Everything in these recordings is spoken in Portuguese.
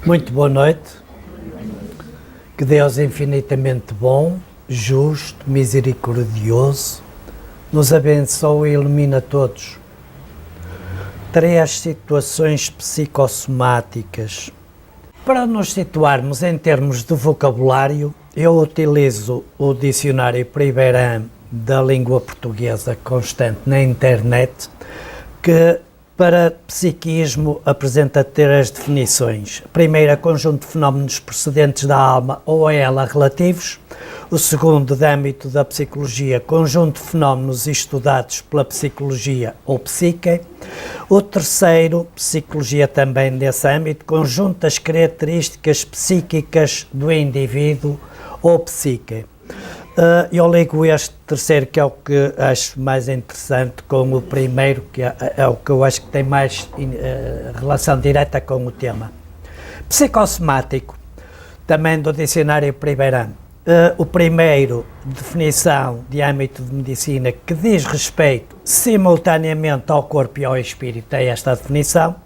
Muito boa noite. Que Deus infinitamente bom, justo, misericordioso, nos abençoe e ilumina todos. Três situações psicossomáticas. Para nos situarmos em termos de vocabulário, eu utilizo o dicionário Priberan da língua portuguesa constante na internet, que para psiquismo apresenta três definições. A primeira, conjunto de fenómenos procedentes da alma ou a ela relativos. O segundo, de âmbito da psicologia, conjunto de fenómenos estudados pela psicologia ou psique. O terceiro, psicologia também nesse âmbito, conjunto das características psíquicas do indivíduo ou psique. Eu ligo este terceiro, que é o que acho mais interessante, com o primeiro, que é o que eu acho que tem mais relação direta com o tema. Psicossomático, também do dicionário Priberan. O primeiro, definição de âmbito de medicina, que diz respeito simultaneamente ao corpo e ao espírito, é esta definição.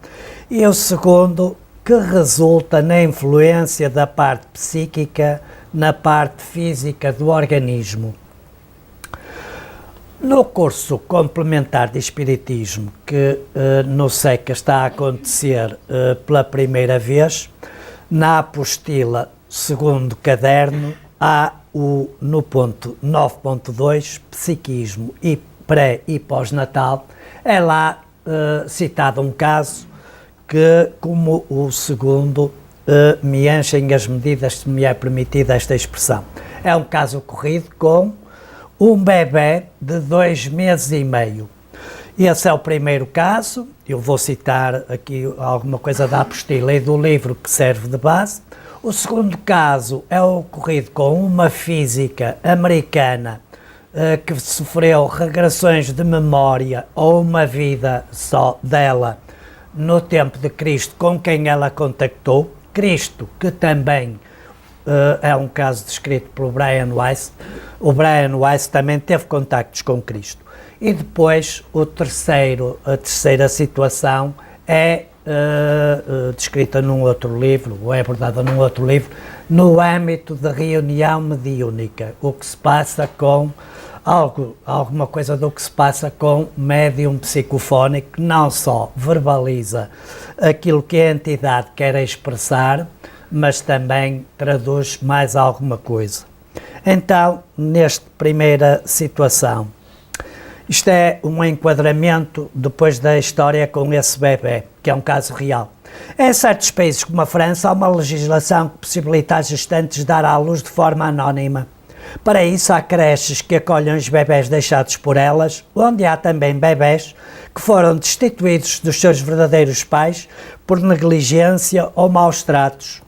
E o segundo, que resulta na influência da parte psíquica na parte física do organismo. No curso complementar de Espiritismo, que no SECA está a acontecer pela primeira vez, na apostila segundo caderno, há no ponto 9.2, Psiquismo e pré e pós-natal, é lá citado um caso que, como o segundo, me enchem as medidas, se me é permitida esta expressão. É um caso ocorrido com um bebê de 2 meses e meio. Esse é o primeiro caso. Eu vou citar aqui alguma coisa da apostila e do livro que serve de base. O segundo caso é ocorrido com uma física americana que sofreu regressões de memória ou uma vida só dela no tempo de Cristo, com quem ela contactou. Cristo, que também é um caso descrito por Brian Weiss. O Brian Weiss também teve contactos com Cristo. E depois a terceira situação é descrita num outro livro, ou é abordada num outro livro, no âmbito da reunião mediúnica. O que se passa com alguma coisa do que se passa com médium psicofónico, que não só verbaliza aquilo que a entidade quer expressar, mas também traduz mais alguma coisa. Então, nesta primeira situação, isto é um enquadramento depois da história com esse bebê, que é um caso real. Em certos países como a França, há uma legislação que possibilita às gestantes dar à luz de forma anónima. Para isso, há creches que acolhem os bebés deixados por elas, onde há também bebés que foram destituídos dos seus verdadeiros pais por negligência ou maus tratos.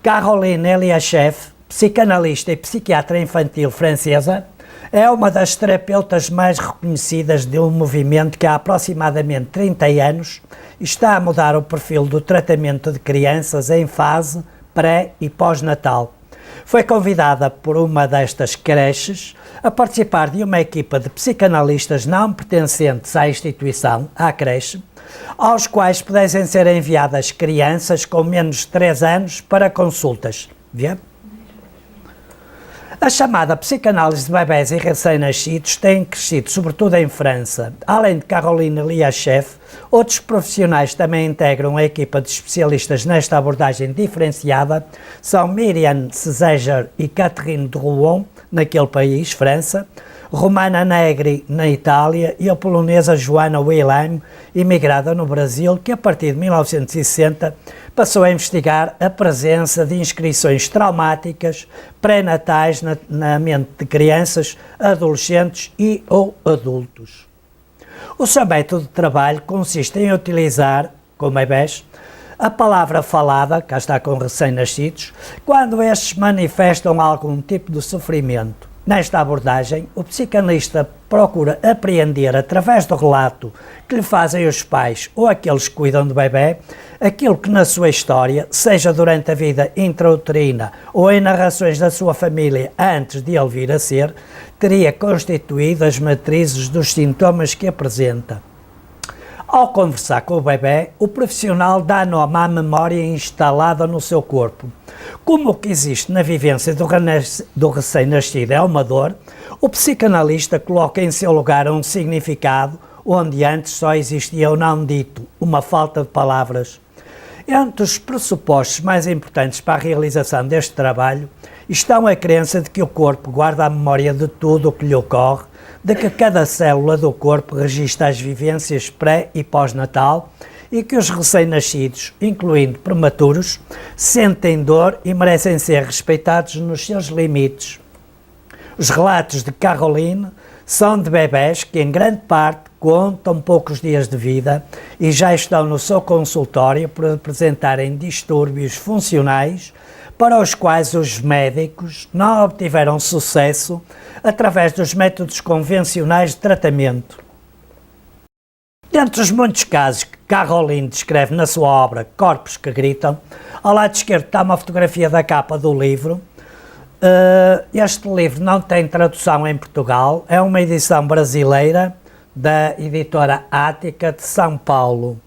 Caroline Eliachev, psicanalista e psiquiatra infantil francesa, é uma das terapeutas mais reconhecidas de um movimento que há aproximadamente 30 anos está a mudar o perfil do tratamento de crianças em fase pré e pós-natal. Foi convidada por uma destas creches a participar de uma equipa de psicanalistas não pertencentes à instituição, à creche, aos quais pudessem ser enviadas crianças com menos de 3 anos para consultas. Vê? A chamada psicanálise de bebés e recém-nascidos tem crescido, sobretudo em França. Além de Caroline Eliachev, outros profissionais também integram a equipa de especialistas nesta abordagem diferenciada, são Miriam Cezeger e Catherine Drouon, naquele país, França, Romana Negri, na Itália, e a polonesa Joanna Wilhelm, imigrada no Brasil, que a partir de 1960 passou a investigar a presença de inscrições traumáticas pré-natais na mente de crianças, adolescentes e ou adultos. O seu método de trabalho consiste em utilizar, com bebés, a palavra falada, cá está com recém-nascidos, quando estes manifestam algum tipo de sofrimento. Nesta abordagem, o psicanalista procura apreender, através do relato que lhe fazem os pais ou aqueles que cuidam do bebê, aquilo que na sua história, seja durante a vida intrauterina ou em narrações da sua família antes de ele vir a ser, teria constituído as matrizes dos sintomas que apresenta. Ao conversar com o bebê, o profissional dá nome à memória instalada no seu corpo. Como o que existe na vivência do recém-nascido é uma dor, o psicanalista coloca em seu lugar um significado onde antes só existia o não dito, uma falta de palavras. Entre os pressupostos mais importantes para a realização deste trabalho estão a crença de que o corpo guarda a memória de tudo o que lhe ocorre, de que cada célula do corpo registra as vivências pré- e pós-natal e que os recém-nascidos, incluindo prematuros, sentem dor e merecem ser respeitados nos seus limites. Os relatos de Caroline são de bebés que, em grande parte, contam poucos dias de vida e já estão no seu consultório por apresentarem distúrbios funcionais para os quais os médicos não obtiveram sucesso através dos métodos convencionais de tratamento. Dentre os muitos casos que Caroline descreve na sua obra Corpos que Gritam, ao lado esquerdo está uma fotografia da capa do livro. Este livro não tem tradução em Portugal, é uma edição brasileira da editora Ática de São Paulo.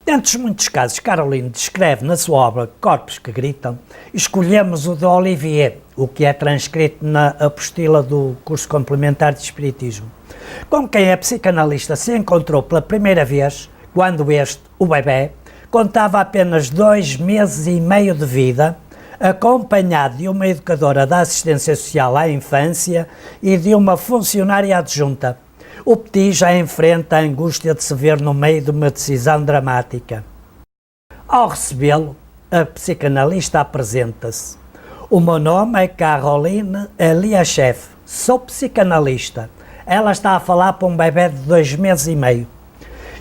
Dentre os muitos casos que Caroline descreve na sua obra Corpos que Gritam, escolhemos o de Olivier, o que é transcrito na apostila do curso complementar de Espiritismo, com quem a psicanalista se encontrou pela primeira vez, quando este, o bebê, contava apenas 2 meses e meio de vida, acompanhado de uma educadora da assistência social à infância e de uma funcionária adjunta. O Petit já enfrenta a angústia de se ver no meio de uma decisão dramática. Ao recebê-lo, a psicanalista apresenta-se. O meu nome é Caroline Eliachev, sou psicanalista. Ela está a falar para um bebê de 2 meses e meio.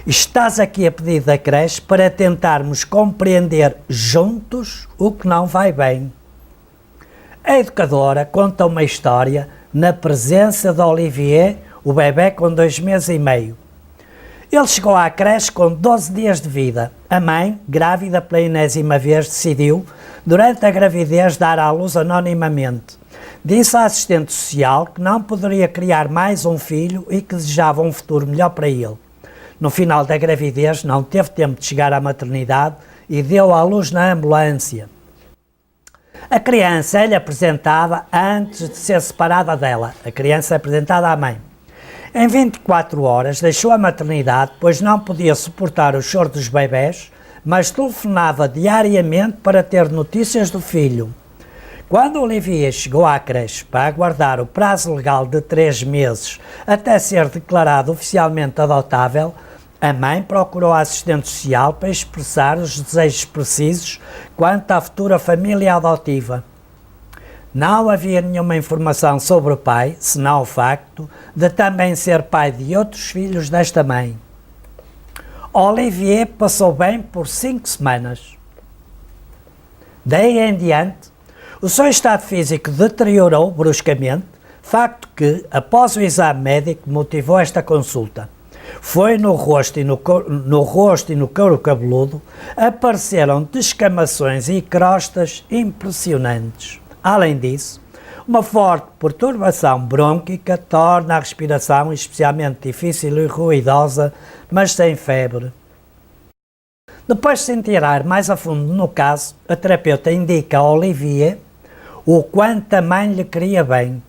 Estás aqui a pedido da creche para tentarmos compreender juntos o que não vai bem. A educadora conta uma história na presença de Olivier, o bebê com 2 meses e meio. Ele chegou à creche com 12 dias de vida. A mãe, grávida pela enésima vez, decidiu, durante a gravidez, dar à luz anonimamente. Disse à assistente social que não poderia criar mais um filho e que desejava um futuro melhor para ele. No final da gravidez, não teve tempo de chegar à maternidade e deu à luz na ambulância. A criança é-lhe apresentada antes de ser separada dela. A criança é apresentada à mãe. Em 24 horas deixou a maternidade, pois não podia suportar o choro dos bebés, mas telefonava diariamente para ter notícias do filho. Quando Olivier chegou à creche para aguardar o prazo legal de 3 meses até ser declarado oficialmente adotável, a mãe procurou a assistente social para expressar os desejos precisos quanto à futura família adotiva. Não havia nenhuma informação sobre o pai, senão o facto de também ser pai de outros filhos desta mãe. Olivier passou bem por 5 semanas. Daí em diante, o seu estado físico deteriorou bruscamente, facto que, após o exame médico, motivou esta consulta. Foi no rosto e no couro cabeludo apareceram descamações e crostas impressionantes. Além disso, uma forte perturbação brônquica torna a respiração especialmente difícil e ruidosa, mas sem febre. Depois de se inteirar mais a fundo no caso, a terapeuta indica a Olivier o quanto a mãe lhe queria bem.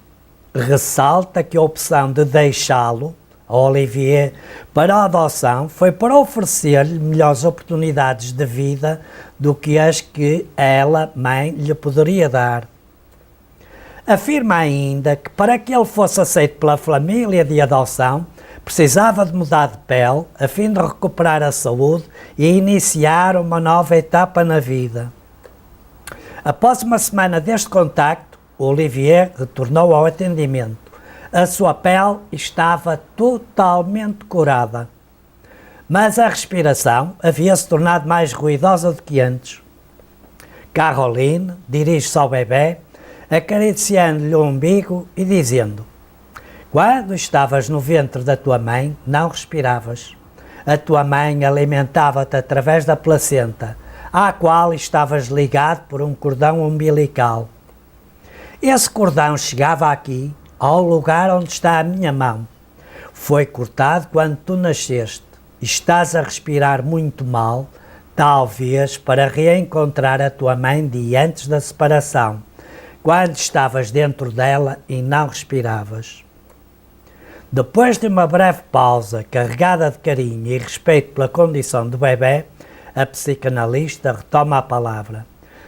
Ressalta que a opção de deixá-lo, a Olivier, para a adoção foi para oferecer-lhe melhores oportunidades de vida do que as que ela, mãe, lhe poderia dar. Afirma ainda que para que ele fosse aceito pela família de adoção, precisava de mudar de pele a fim de recuperar a saúde e iniciar uma nova etapa na vida. Após uma semana deste contacto, Olivier retornou ao atendimento. A sua pele estava totalmente curada, mas a respiração havia-se tornado mais ruidosa do que antes. Caroline dirige-se ao bebê, acariciando-lhe o umbigo e dizendo: quando estavas no ventre da tua mãe, não respiravas. A tua mãe alimentava-te através da placenta, à qual estavas ligado por um cordão umbilical. Esse cordão chegava aqui, ao lugar onde está a minha mão. Foi cortado quando tu nasceste. estás a respirar muito mal, talvez para reencontrar a tua mãe de antes da separação, quando estavas dentro dela e não respiravas. Depois de uma breve pausa, carregada de carinho e respeito pela condição do bebê, a psicanalista retoma a palavra.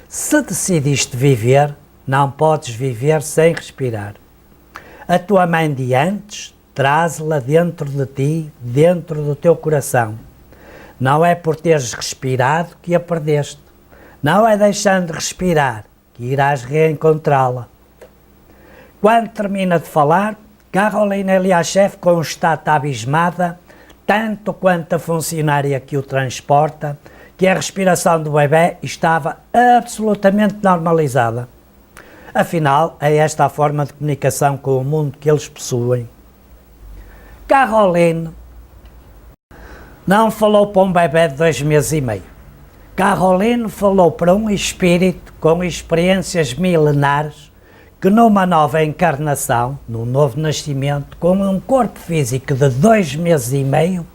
Se decidiste viver, não podes viver sem respirar. A tua mãe de antes, traz-la dentro de ti, dentro do teu coração. Não é por teres respirado que a perdeste. Não é deixando de respirar que irás reencontrá-la. Quando termina de falar, Caroline Eliachev constata abismada, tanto quanto a funcionária que o transporta, que a respiração do bebê estava absolutamente normalizada. Afinal, é esta a forma de comunicação com o mundo que eles possuem. Caroline não falou para um bebê de 2 meses e meio. Caroline falou para um espírito com experiências milenares que numa nova encarnação, num novo nascimento, com um corpo físico de 2 meses e meio,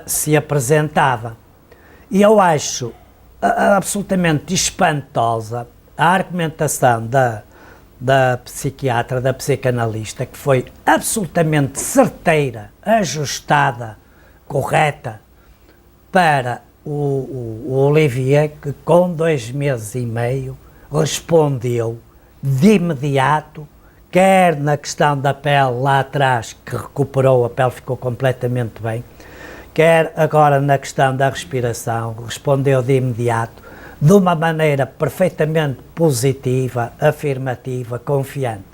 se apresentava. E eu acho absolutamente espantosa a argumentação da psiquiatra, da psicanalista, que foi absolutamente certeira, ajustada, correta, para o Olivier, que com 2 meses e meio respondeu de imediato, quer na questão da pele lá atrás, que recuperou, a pele ficou completamente bem, quer agora na questão da respiração, respondeu de imediato, de uma maneira perfeitamente positiva, afirmativa, confiante.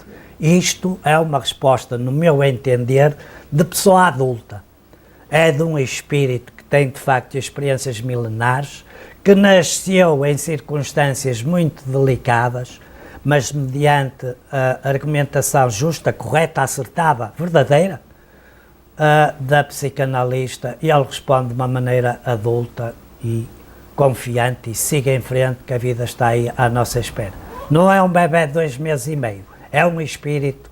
Isto é uma resposta, no meu entender, de pessoa adulta. É de um espírito que tem, de facto, experiências milenares, que nasceu em circunstâncias muito delicadas, mas mediante a argumentação justa, correta, acertada, verdadeira, da psicanalista, e ele responde de uma maneira adulta e confiante, e siga em frente, que a vida está aí à nossa espera. Não é um bebê de 2 meses e meio, é um espírito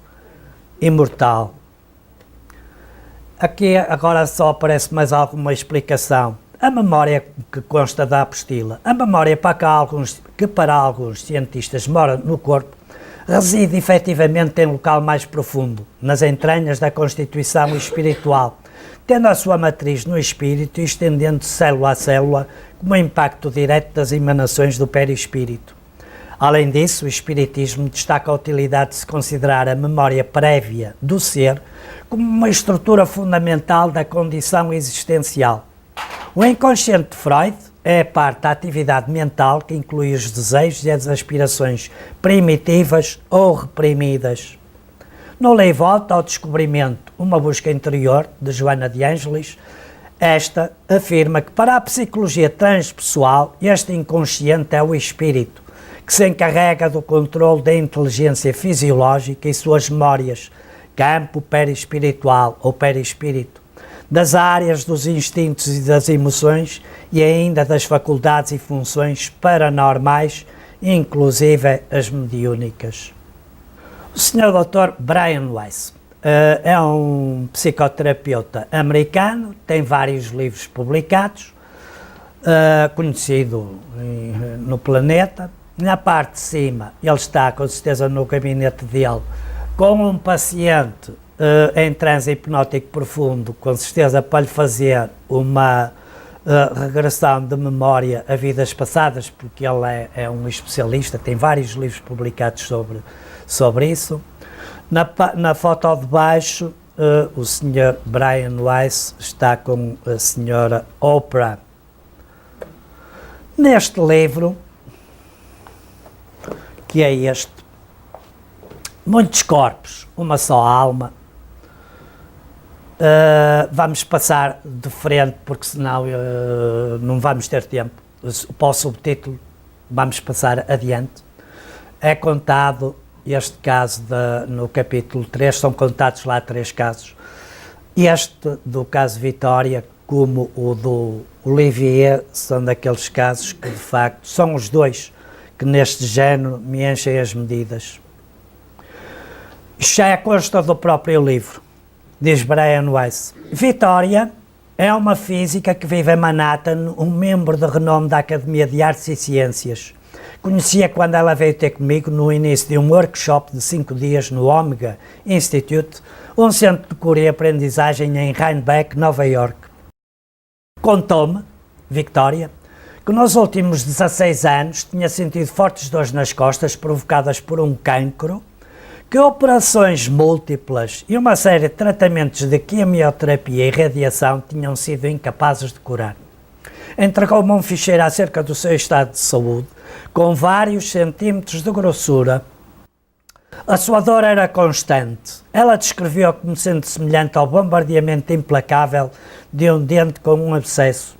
imortal. Aqui agora só aparece mais alguma explicação. A memória que consta da apostila, a memória que para alguns cientistas mora no corpo, reside efetivamente em local mais profundo, nas entranhas da constituição espiritual, tendo a sua matriz no espírito e estendendo-se célula a célula, como impacto direto das emanações do perispírito. Além disso, o espiritismo destaca a utilidade de se considerar a memória prévia do ser como uma estrutura fundamental da condição existencial. O inconsciente de Freud é a parte da atividade mental que inclui os desejos e as aspirações primitivas ou reprimidas. No Lei Volta ao Descobrimento, uma busca interior, de Joana de Ângelis, esta afirma que para a psicologia transpessoal, este inconsciente é o espírito, que se encarrega do controle da inteligência fisiológica e suas memórias, campo perispiritual ou perispírito, das áreas dos instintos e das emoções e ainda das faculdades e funções paranormais, inclusive as mediúnicas. O Sr. Dr. Brian Weiss é um psicoterapeuta americano, tem vários livros publicados, conhecido no planeta. Na parte de cima, ele está com certeza no gabinete dele, com um paciente em transe hipnótico profundo, com certeza para lhe fazer uma regressão de memória a vidas passadas, porque ele é um especialista, tem vários livros publicados sobre isso. Na foto de baixo, o Sr. Brian Weiss está com a Sra. Oprah. Neste livro, que é este, muitos corpos, uma só alma. Vamos passar de frente, porque senão não vamos ter tempo. Para o subtítulo, vamos passar adiante. É contado este caso no capítulo 3, são contados lá 3 casos. Este do caso Vitória, como o do Olivier, são daqueles casos que, de facto, são os dois que neste género me enchem as medidas. Isto já é consta do próprio livro, diz Brian Weiss. Vitória É uma física que vive em Manhattan, um membro de renome da Academia de Artes e Ciências. Conhecia quando ela veio ter comigo no início de um workshop de 5 dias no Omega Institute, um centro de cura e aprendizagem em Rhinebeck, Nova York. Contou-me, Victoria, que nos últimos 16 anos tinha sentido fortes dores nas costas provocadas por um cancro, que operações múltiplas e uma série de tratamentos de quimioterapia e radiação tinham sido incapazes de curar. Entregou-me um ficheiro acerca do seu estado de saúde, com vários centímetros de grossura. A sua dor era constante. Ela descreveu como sendo semelhante ao bombardeamento implacável de um dente com um abscesso.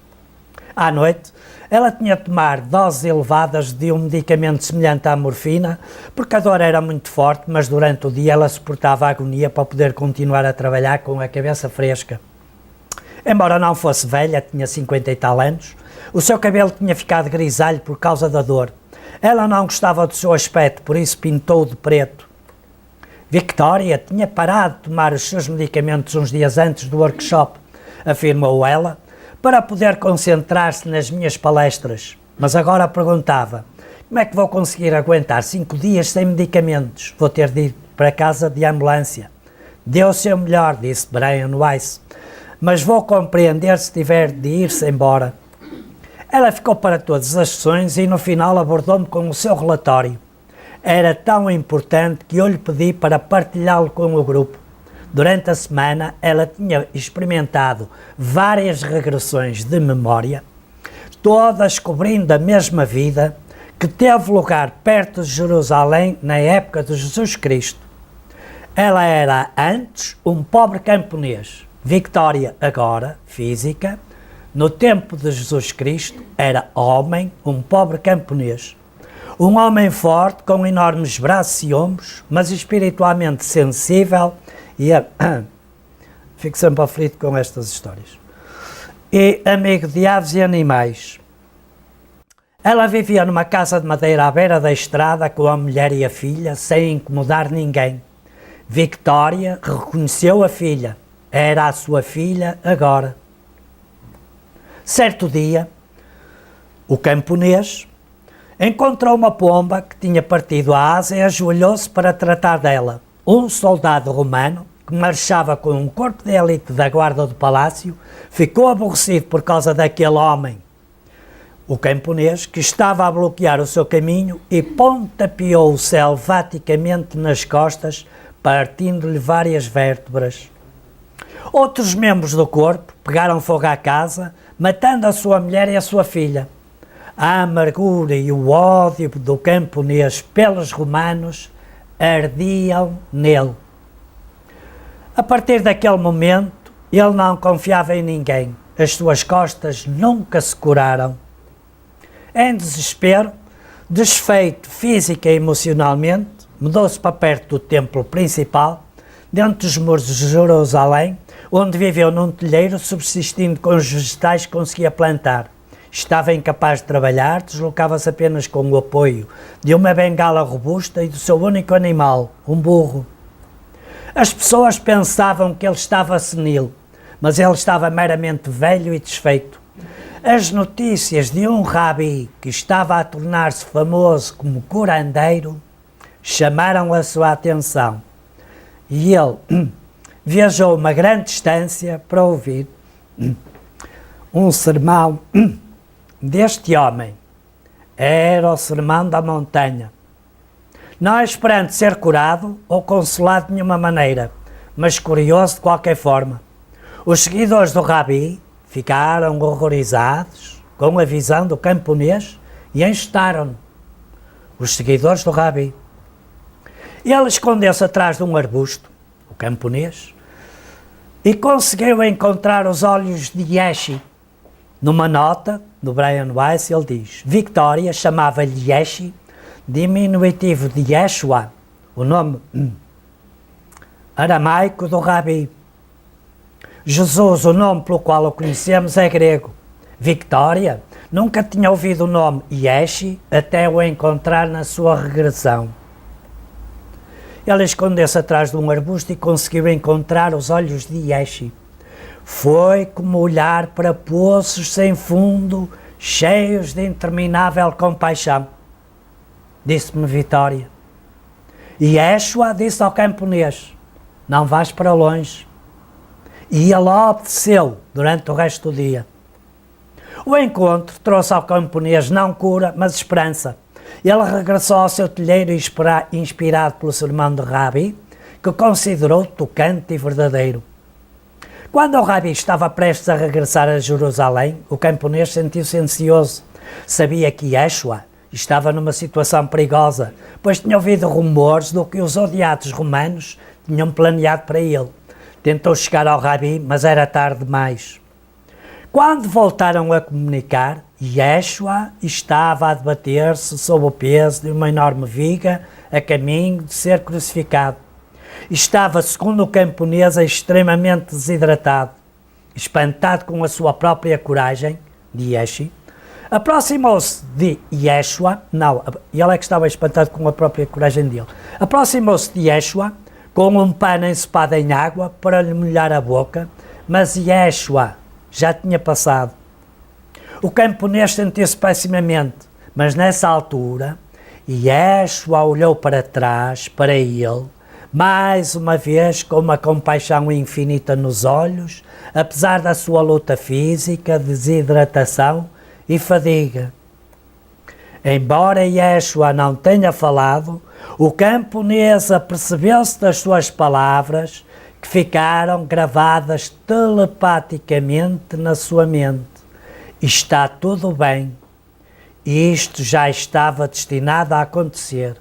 À noite, ela tinha de tomar doses elevadas de um medicamento semelhante à morfina, porque a dor era muito forte, mas durante o dia ela suportava a agonia para poder continuar a trabalhar com a cabeça fresca. Embora não fosse velha, tinha 50 e tal anos, o seu cabelo tinha ficado grisalho por causa da dor. Ela não gostava do seu aspecto, por isso pintou-o de preto. Victoria tinha parado de tomar os seus medicamentos uns dias antes do workshop, afirmou ela, para poder concentrar-se nas minhas palestras. Mas agora perguntava, como é que vou conseguir aguentar 5 dias sem medicamentos? Vou ter de ir para casa de ambulância. Deu o seu melhor, disse Brian Weiss, mas vou compreender se tiver de ir-se embora. Ela ficou para todas as sessões e no final abordou-me com o seu relatório. Era tão importante que eu lhe pedi para partilhá-lo com o grupo. Durante a semana, ela tinha experimentado várias regressões de memória, todas cobrindo a mesma vida que teve lugar perto de Jerusalém na época de Jesus Cristo. Ela era antes um pobre camponês. Victoria, agora, física, no tempo de Jesus Cristo, era homem, um pobre camponês. Um homem forte, com enormes braços e ombros, mas espiritualmente sensível e fico sempre aflito com estas histórias. E amigo de aves e animais. Ela vivia numa casa de madeira à beira da estrada com a mulher e a filha, sem incomodar ninguém. Victoria reconheceu a filha. Era a sua filha agora. Certo dia, o camponês encontrou uma pomba que tinha partido a asa e ajoelhou-se para tratar dela. Um soldado romano, que marchava com um corpo de elite da guarda do palácio, ficou aborrecido por causa daquele homem. O camponês, que estava a bloquear o seu caminho, e pontapeou-o selvaticamente nas costas, partindo-lhe várias vértebras. Outros membros do corpo pegaram fogo à casa, matando a sua mulher e a sua filha. A amargura e o ódio do camponês pelos romanos ardiam nele. A partir daquele momento, ele não confiava em ninguém. As suas costas nunca se curaram. Em desespero, desfeito física e emocionalmente, mudou-se para perto do templo principal, dentro dos muros de Jerusalém, onde viveu num telheiro, subsistindo com os vegetais que conseguia plantar. Estava incapaz de trabalhar, deslocava-se apenas com o apoio de uma bengala robusta e do seu único animal, um burro. As pessoas pensavam que ele estava senil, mas ele estava meramente velho e desfeito. As notícias de um rabi que estava a tornar-se famoso como curandeiro chamaram a sua atenção e ele viajou uma grande distância para ouvir um sermão deste homem. Era o sermão da montanha. Não esperando ser curado ou consolado de nenhuma maneira, mas curioso de qualquer forma. Os seguidores do Rabi ficaram horrorizados com a visão do camponês e enxotaram-no. Os seguidores do Rabi. Ele escondeu-se atrás de um arbusto, o camponês, e conseguiu encontrar os olhos de Yeshi. Numa nota do Brian Weiss, ele diz: Victoria chamava-lhe Yeshi, diminutivo de Yeshua, o nome aramaico do Rabi. Jesus, o nome pelo qual o conhecemos, é grego. Victoria nunca tinha ouvido o nome Yeshi até o encontrar na sua regressão. Ele escondeu-se atrás de um arbusto e conseguiu encontrar os olhos de Yeshi. Foi como olhar para poços sem fundo, cheios de interminável compaixão. Disse-me Vitória. E Yeshua disse ao camponês: não vais para longe. E ele obedeceu durante o resto do dia. O encontro trouxe ao camponês não cura, mas esperança. Ele regressou ao seu telheiro inspirado pelo sermão de Rabi, que considerou tocante e verdadeiro. Quando o Rabi estava prestes a regressar a Jerusalém, o camponês sentiu-se ansioso. Sabia que Yeshua estava numa situação perigosa, pois tinha ouvido rumores do que os odiados romanos tinham planeado para ele. Tentou chegar ao Rabi, mas era tarde demais. Quando voltaram a comunicar, Yeshua estava a debater-se sob o peso de uma enorme viga a caminho de ser crucificado. Estava, segundo o camponês, extremamente desidratado. Espantado com a sua própria coragem, de Yeshi, aproximou-se de Yeshua, ele é que estava espantado com a própria coragem dele. Aproximou-se de Yeshua com um pano ensopado em água para lhe molhar a boca, mas Yeshua já tinha passado. O camponês sentiu-se pessimamente, mas nessa altura, Yeshua olhou para trás, para ele, mais uma vez com uma compaixão infinita nos olhos, apesar da sua luta física, desidratação e fadiga. Embora Yeshua não tenha falado, o camponês apercebeu-se das suas palavras, que ficaram gravadas telepaticamente na sua mente. Está tudo bem. Isto já estava destinado a acontecer.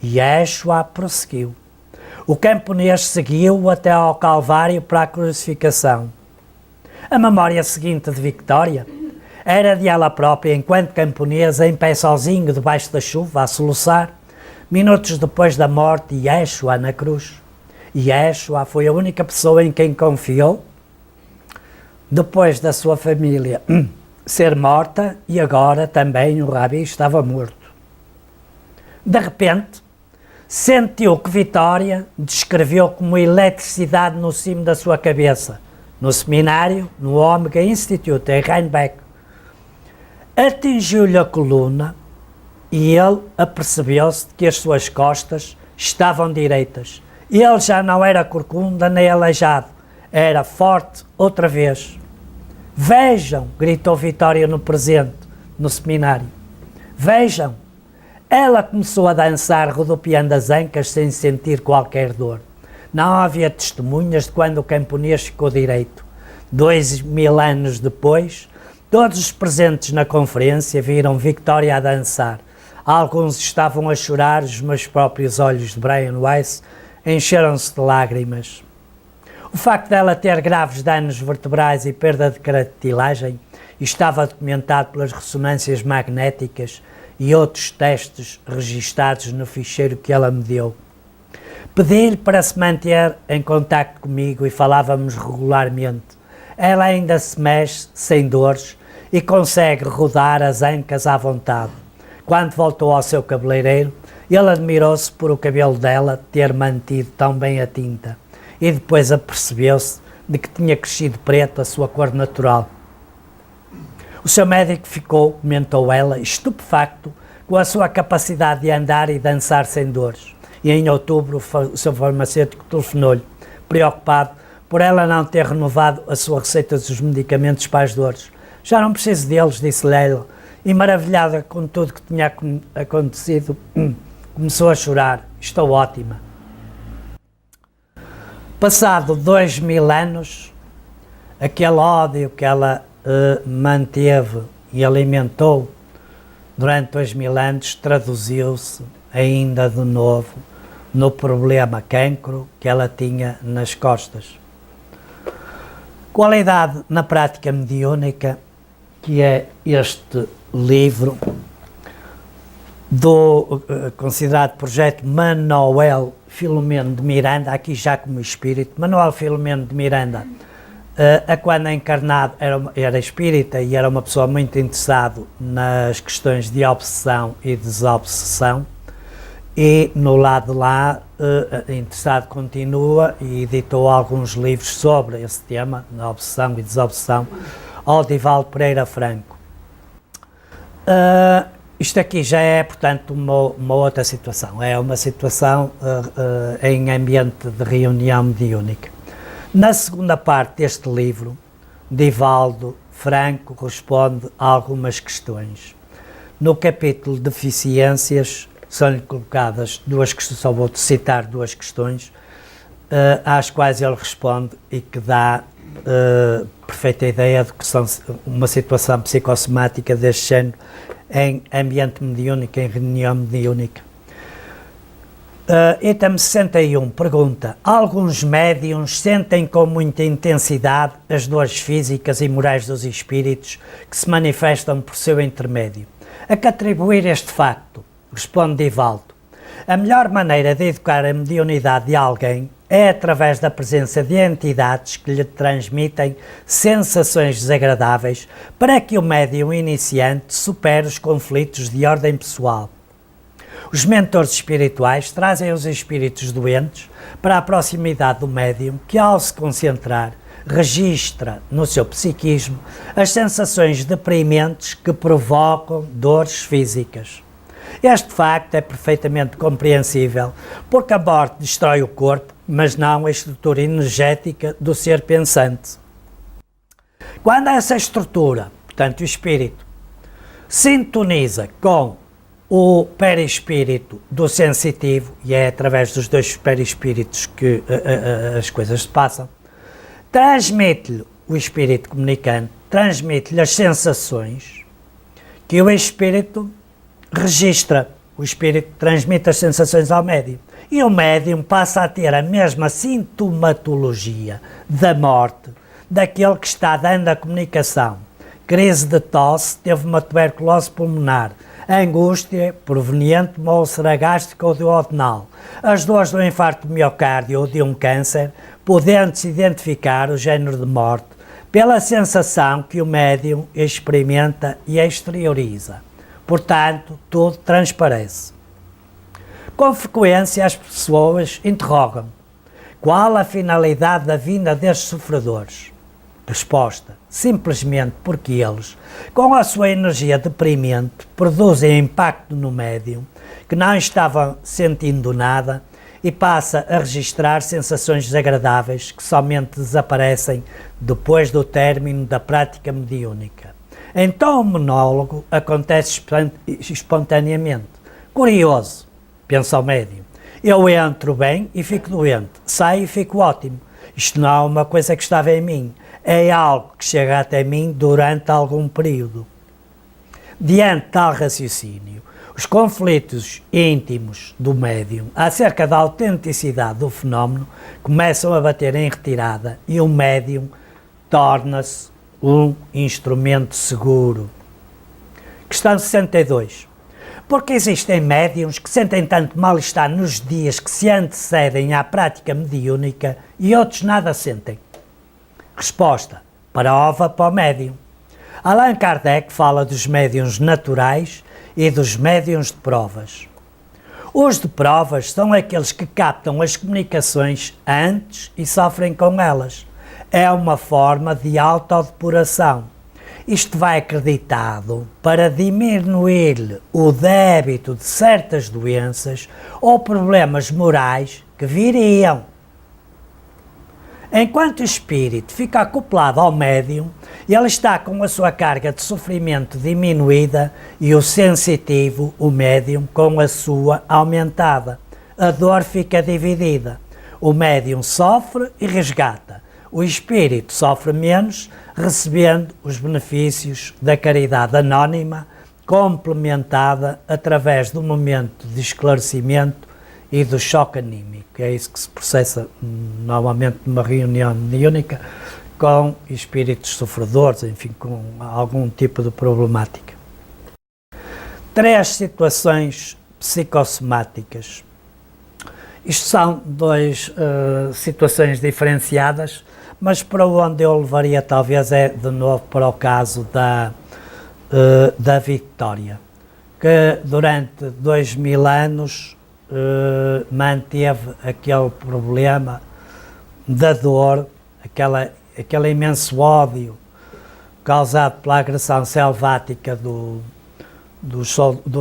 Yeshua prosseguiu. O camponês seguiu até ao Calvário para a crucificação. A memória seguinte de Victória era de ela própria, enquanto camponesa, em pé sozinho debaixo da chuva, a soluçar, minutos depois da morte de Yeshua na cruz. Yeshua foi a única pessoa em quem confiou, depois da sua família ser morta, e agora também o Rabi estava morto. De repente, sentiu que Vitória descreveu como eletricidade no cimo da sua cabeça, no seminário, no Omega Institute, em Rheinbeck. Atingiu-lhe a coluna e ele apercebeu-se de que as suas costas estavam direitas. Ele já não era corcunda nem aleijado, era forte outra vez. Vejam, gritou Vitória no presente, no seminário. Vejam. Ela começou a dançar, rodopiando as ancas sem sentir qualquer dor. Não havia testemunhas de quando o camponês ficou direito. 2000 anos depois, todos os presentes na conferência viram Victória a dançar. Alguns estavam a chorar, os meus próprios olhos de Brian Weiss encheram-se de lágrimas. O facto dela ter graves danos vertebrais e perda de cartilagem estava documentado pelas ressonâncias magnéticas e outros testes registados no ficheiro que ela me deu. Pedi-lhe para se manter em contacto comigo e falávamos regularmente. Ela ainda se mexe sem dores e consegue rodar as ancas à vontade. Quando voltou ao seu cabeleireiro, ele admirou-se por o cabelo dela ter mantido tão bem a tinta e depois apercebeu-se de que tinha crescido preto a sua cor natural. O seu médico ficou, comentou ela, estupefacto com a sua capacidade de andar e dançar sem dores. E em outubro o seu farmacêutico telefonou-lhe, preocupado por ela não ter renovado a sua receita dos medicamentos para as dores. Já não preciso deles, disse-lhe ela, e maravilhada com tudo que tinha acontecido, começou a chorar. Estou ótima. Passado 2000 anos, aquele ódio que ela manteve e alimentou durante 2000 anos traduziu-se ainda de novo no problema cancro que ela tinha nas costas. Qualidade na prática mediúnica, que é este livro do considerado projeto Manuel Filomeno de Miranda, aqui já como espírito. Manuel Filomeno de Miranda, a quando encarnado era espírita e era uma pessoa muito interessada nas questões de obsessão e desobsessão, e no lado de lá, interessado continua e editou alguns livros sobre esse tema, da obsessão e desobsessão, ao Divaldo Pereira Franco. Isto aqui já é, portanto, uma outra situação, é uma situação em ambiente de reunião mediúnica. Na segunda parte deste livro, Divaldo Franco responde a algumas questões. No capítulo de deficiências, são-lhe colocadas duas questões, só vou citar duas questões, às quais ele responde e que dá perfeita ideia de que são uma situação psicossomática deste género em ambiente mediúnico, em reunião mediúnica. Item 61 pergunta: alguns médiuns sentem com muita intensidade as dores físicas e morais dos espíritos que se manifestam por seu intermédio. A que atribuir este facto? Responde Divaldo: a melhor maneira de educar a mediunidade de alguém é através da presença de entidades que lhe transmitem sensações desagradáveis para que o médium iniciante supere os conflitos de ordem pessoal. Os mentores espirituais trazem os espíritos doentes para a proximidade do médium que, ao se concentrar, registra no seu psiquismo as sensações deprimentes que provocam dores físicas. Este facto é perfeitamente compreensível, porque a morte destrói o corpo, mas não a estrutura energética do ser pensante. Quando essa estrutura, portanto o espírito, sintoniza com o perispírito do sensitivo, e é através dos dois perispíritos que as coisas se passam, transmite-lhe o espírito comunicante, transmite-lhe as sensações que o espírito registra. O espírito transmite as sensações ao médium e o médium passa a ter a mesma sintomatologia da morte daquele que está dando a comunicação. Crise de tosse, teve uma tuberculose pulmonar, angústia proveniente de uma úlcera gástrica ou duodenal, as dores do infarto do miocárdio ou de um câncer, podendo-se identificar o género de morte pela sensação que o médium experimenta e exterioriza. Portanto, tudo transparece. Com frequência, as pessoas interrogam: qual a finalidade da vinda destes sofredores? Resposta: simplesmente porque eles, com a sua energia deprimente, produzem impacto no médium, que não estava sentindo nada, e passa a registrar sensações desagradáveis que somente desaparecem depois do término da prática mediúnica. Então o monólogo acontece espontaneamente. Curioso, pensa o médium. Eu entro bem e fico doente, saio e fico ótimo. Isto não é uma coisa que estava em mim, é algo que chega até mim durante algum período. Diante de tal raciocínio, os conflitos íntimos do médium acerca da autenticidade do fenómeno começam a bater em retirada e o médium torna-se um instrumento seguro. Questão 62. Porque existem médiuns que sentem tanto mal-estar nos dias que se antecedem à prática mediúnica e outros nada sentem? Resposta: prova para o médium. Allan Kardec fala dos médiuns naturais e dos médiuns de provas. Os de provas são aqueles que captam as comunicações antes e sofrem com elas. É uma forma de autodepuração. Isto vai acreditado para diminuir o débito de certas doenças ou problemas morais que viriam. Enquanto o espírito fica acoplado ao médium, ele está com a sua carga de sofrimento diminuída e o sensitivo, o médium, com a sua aumentada. A dor fica dividida. O médium sofre e resgata. O espírito sofre menos, recebendo os benefícios da caridade anónima, complementada através do momento de esclarecimento e do choque anímico. É isso que se processa normalmente numa reunião mediúnica com espíritos sofredores, enfim, com algum tipo de problemática. 3 situações psicossomáticas. Isto são 2 situações diferenciadas, mas para onde eu levaria talvez é de novo para o caso da Vitória, que durante 2000 anos manteve aquele problema da dor, aquele imenso ódio causado pela agressão selvática do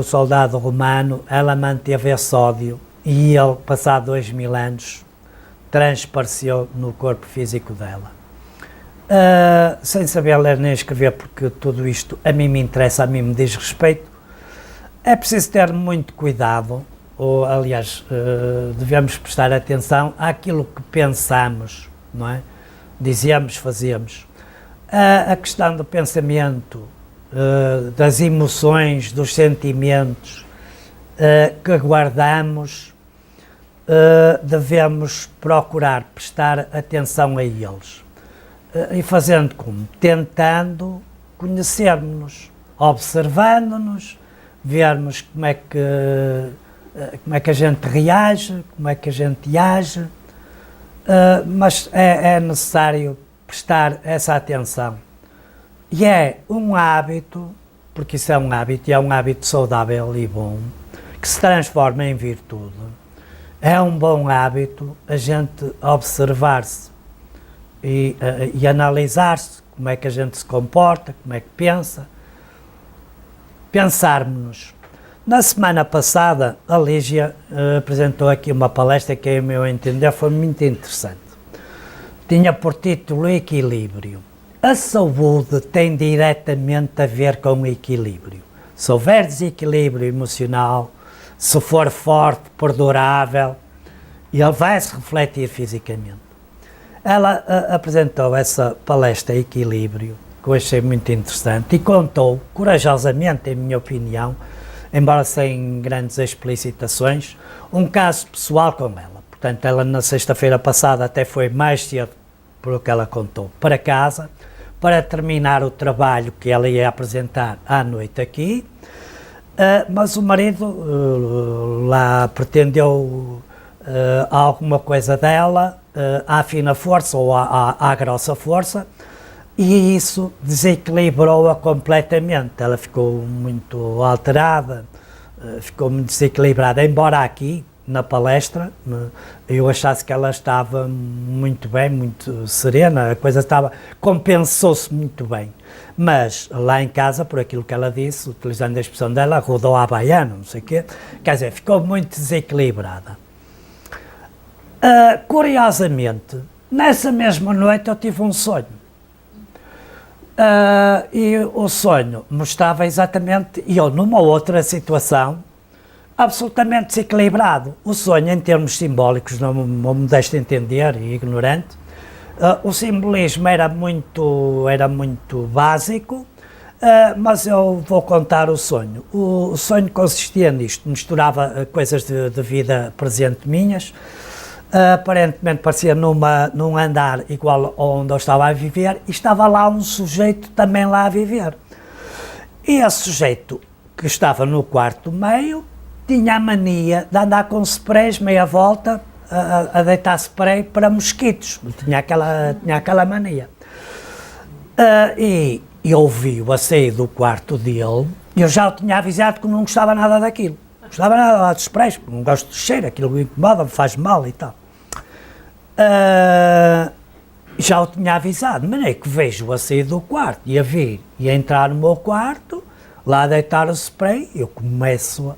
soldado romano. Ela manteve esse ódio e ele, passado 2000 anos, transpareceu no corpo físico dela. Sem saber ler nem escrever, porque tudo isto a mim me interessa, a mim me diz respeito, é preciso ter muito cuidado, ou aliás, devemos prestar atenção àquilo que pensamos, não é? Dizemos, fazemos. A questão do pensamento, das emoções, dos sentimentos que guardamos, devemos procurar prestar atenção a eles. E fazendo como? Tentando conhecermos-nos, observando-nos, vermos como é que a gente reage, como é que a gente age, mas é necessário prestar essa atenção. E é um hábito, porque isso é um hábito, e é um hábito saudável e bom, que se transforma em virtude. É um bom hábito a gente observar-se e analisar-se, como é que a gente se comporta, como é que pensa, pensarmos-nos. Na semana passada, a Lígia apresentou aqui uma palestra que, a meu entender, foi muito interessante. Tinha por título Equilíbrio. A saúde tem diretamente a ver com o equilíbrio. Se houver desequilíbrio emocional, se for forte, perdurável, ele vai se refletir fisicamente. Ela apresentou essa palestra Equilíbrio, que eu achei muito interessante, e contou, corajosamente, em minha opinião, embora sem grandes explicitações, um caso pessoal com ela. Portanto, ela na sexta-feira passada até foi mais cedo, pelo que ela contou, para casa, para terminar o trabalho que ela ia apresentar à noite aqui, mas o marido lá pretendeu alguma coisa dela, à fina força ou à grossa força, e isso desequilibrou-a completamente. Ela ficou muito alterada, ficou muito desequilibrada, embora aqui, na palestra, eu achasse que ela estava muito bem, muito serena, a coisa compensou-se muito bem. Mas lá em casa, por aquilo que ela disse, utilizando a expressão dela, rodou à baiana, não sei o quê, quer dizer, ficou muito desequilibrada. Curiosamente, nessa mesma noite eu tive um sonho. E o sonho mostrava exatamente eu numa outra situação, absolutamente desequilibrado. O sonho, em termos simbólicos, não me deixe de entender, e ignorante, o simbolismo era muito básico, mas eu vou contar o sonho. O sonho consistia nisto, misturava coisas de vida presente minhas, aparentemente parecia num andar igual onde eu estava a viver, e estava lá um sujeito também lá a viver. E esse sujeito, que estava no quarto meio, tinha a mania de andar com sprays meia volta, a deitar spray para mosquitos, tinha aquela mania. E eu vi-o a sair do quarto dele, e eu já o tinha avisado que não gostava nada daquilo, não gostava nada de sprays, porque não gosto de cheiro, aquilo me incomoda, me faz mal e tal. Já o tinha avisado, mas é que vejo-o a sair do quarto e a vir e a entrar no meu quarto, lá a deitar o spray, eu começo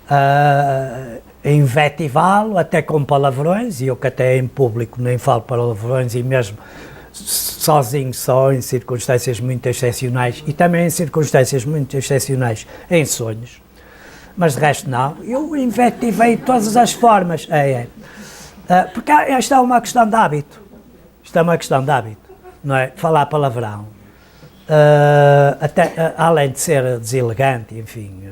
a invetivá-lo, até com palavrões, e eu que até em público nem falo palavrões, e mesmo sozinho, só em circunstâncias muito excepcionais, e também em circunstâncias muito excepcionais em sonhos, mas de resto não, eu invetivei de todas as formas, porque esta é uma questão de hábito, não é? Falar palavrão, até, além de ser deselegante, enfim,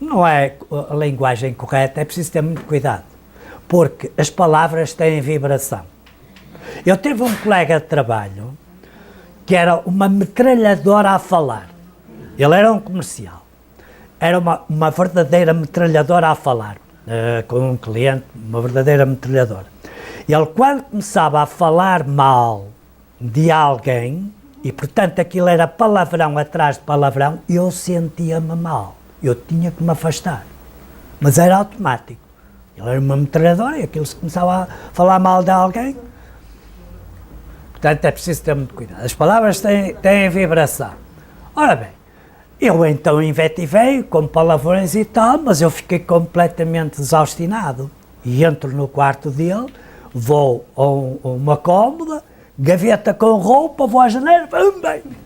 não é a linguagem correta, é preciso ter muito cuidado, porque as palavras têm vibração. Eu tive um colega de trabalho que era uma metralhadora a falar. Ele era um comercial, era uma verdadeira metralhadora a falar, com um cliente, uma verdadeira metralhadora. Ele, quando começava a falar mal de alguém, e portanto aquilo era palavrão atrás de palavrão, eu sentia-me mal. Eu tinha que me afastar. mas era automático. Ele era uma metralhadora e aquilo se começava a falar mal de alguém. Portanto, é preciso ter muito cuidado. As palavras têm vibração. Ora bem, eu então invetivei com palavrões e tal, mas eu fiquei completamente desaustinado. E entro no quarto dele, vou a uma cômoda, gaveta com roupa, vou à janela,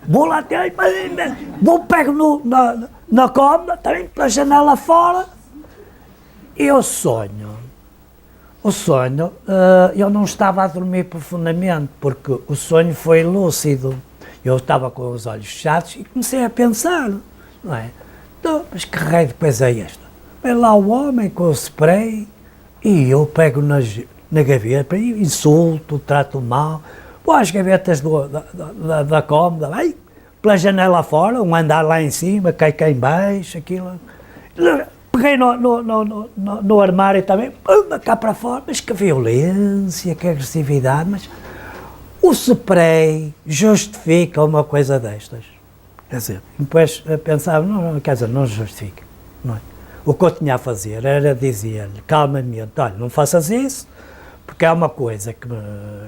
vou lá ter, pego na cômoda, também pela janela fora, e o sonho, eu não estava a dormir profundamente, porque o sonho foi lúcido. Eu estava com os olhos fechados e comecei a pensar, não é? Então, mas que raio de coisa é esta? Vem lá o homem com o spray e eu pego na gaveta, insulto, trato mal, vou às gavetas da cômoda, vai, pela janela fora, um andar lá em cima, cai cá em baixo, aquilo. Peguei no armário também, cá para fora, mas que violência, que agressividade, mas o spray justifica uma coisa destas. Quer dizer, depois pensava, não justifica, não é? O que eu tinha a fazer era dizer-lhe calmamente, olha, não faças isso, porque é uma coisa que,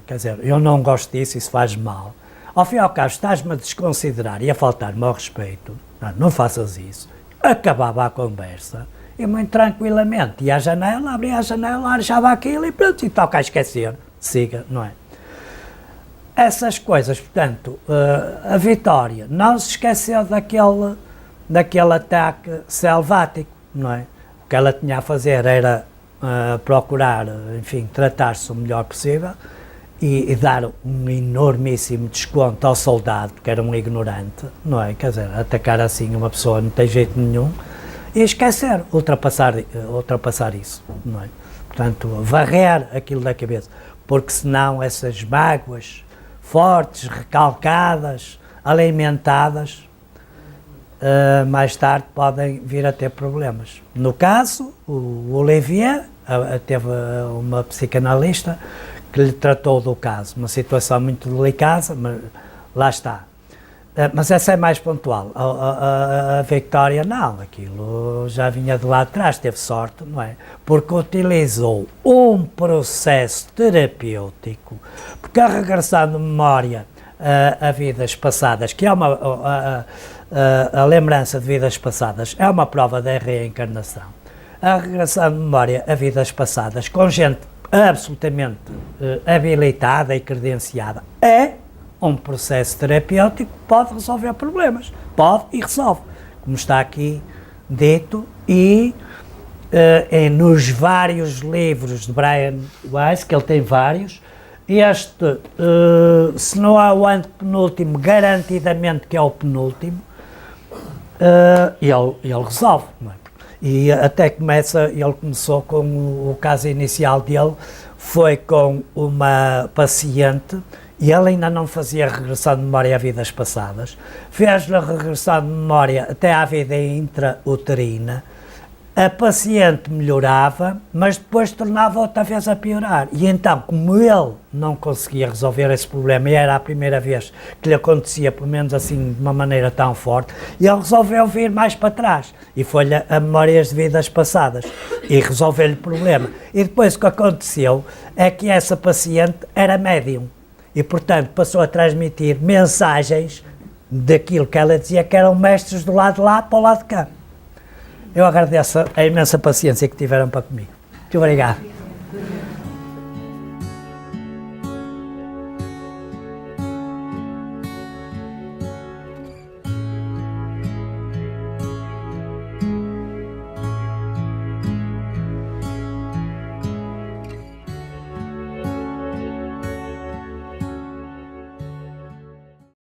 quer dizer, eu não gosto disso, isso faz mal. Ao fim e ao cabo, estás-me a desconsiderar e a faltar-me ao respeito, não faças isso. Acabava a conversa, e muito tranquilamente, ia à janela, abria a janela, arejava aquilo e pronto, e toca a esquecer, siga, não é? Essas coisas, portanto, a Vitória não se esqueceu daquele ataque selvático, não é? O que ela tinha a fazer era procurar, enfim, tratar-se o melhor possível e dar um enormíssimo desconto ao soldado, que era um ignorante, não é? Quer dizer, atacar assim uma pessoa não tem jeito nenhum e esquecer, ultrapassar isso, não é? Portanto, varrer aquilo da cabeça, porque senão essas mágoas fortes, recalcadas, alimentadas, mais tarde podem vir a ter problemas. No caso, o Olivier teve uma psicanalista que lhe tratou do caso, uma situação muito delicada, mas lá está. Mas essa é mais pontual. A Victória não, aquilo já vinha de lá atrás, teve sorte, não é? Porque utilizou um processo terapêutico, porque a regressão de memória a vidas passadas, que é a lembrança de vidas passadas, é uma prova da reencarnação. A regressão de memória a vidas passadas, com gente absolutamente habilitada e credenciada, é um processo terapêutico que pode resolver problemas, pode e resolve, como está aqui dito, e nos vários livros de Brian Weiss, que ele tem vários, este, se não há o antepenúltimo, garantidamente que é o penúltimo, ele resolve, não é? E até ele começou com o caso inicial dele, foi com uma paciente, e ele ainda não fazia regressão de memória a vidas passadas, fez-lhe a regressão de memória até à vida intrauterina, a paciente melhorava, mas depois tornava outra vez a piorar. E então, como ele não conseguia resolver esse problema, e era a primeira vez que lhe acontecia, pelo menos assim, de uma maneira tão forte, ele resolveu vir mais para trás, e foi-lhe a memórias de vidas passadas, e resolveu-lhe o problema. E depois o que aconteceu é que essa paciente era médium, e portanto passou a transmitir mensagens daquilo que ela dizia que eram mestres do lado de lá para o lado de cá. Eu agradeço a imensa paciência que tiveram para comigo. Muito obrigado.